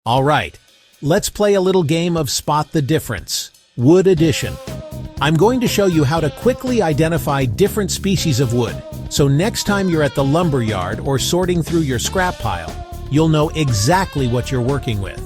All right, let's play a little game of Spot the Difference, Wood Edition. I'm going to show you how to quickly identify different species of wood, so next time you're at the lumber yard or sorting through your scrap pile, you'll know exactly what you're working with.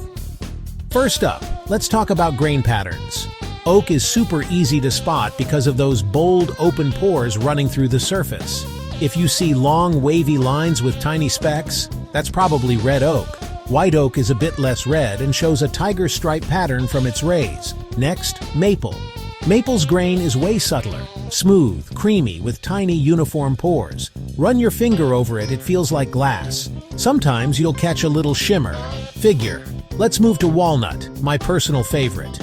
First up, let's talk about grain patterns. Oak is super easy to spot because of those bold, open pores running through the surface. If you see long, wavy lines with tiny specks, that's probably red oak. White oak is a bit less red and shows a tiger stripe pattern from its rays. Next, maple. Maple's grain is way subtler, smooth, creamy, with tiny uniform pores. Run your finger over it, it feels like glass. Sometimes you'll catch a little shimmer. Figure. Let's move to walnut, my personal favorite.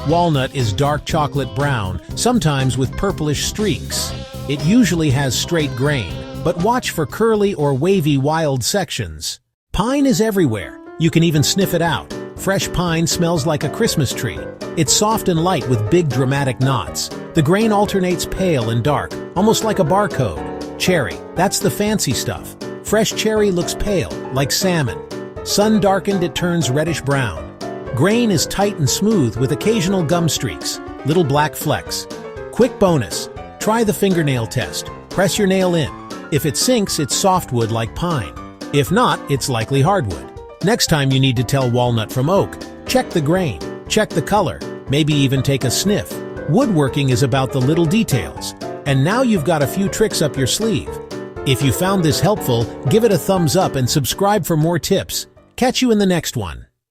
Walnut is dark chocolate brown, sometimes with purplish streaks. It usually has straight grain, but watch for curly or wavy wild sections. Pine is everywhere. You can even sniff it out. Fresh pine smells like a Christmas tree. It's soft and light with big dramatic knots. The grain alternates pale and dark, almost like a barcode. Cherry, that's the fancy stuff. Fresh cherry looks pale, like salmon. Sun darkened, it turns reddish brown. Grain is tight and smooth with occasional gum streaks, little black flecks. Quick bonus, try the fingernail test. Press your nail in. If it sinks, it's softwood like pine. If not, it's likely hardwood. Next time you need to tell walnut from oak, check the grain, check the color, maybe even take a sniff. Woodworking is about the little details. And now you've got a few tricks up your sleeve. If you found this helpful, give it a thumbs up and subscribe for more tips. Catch you in the next one.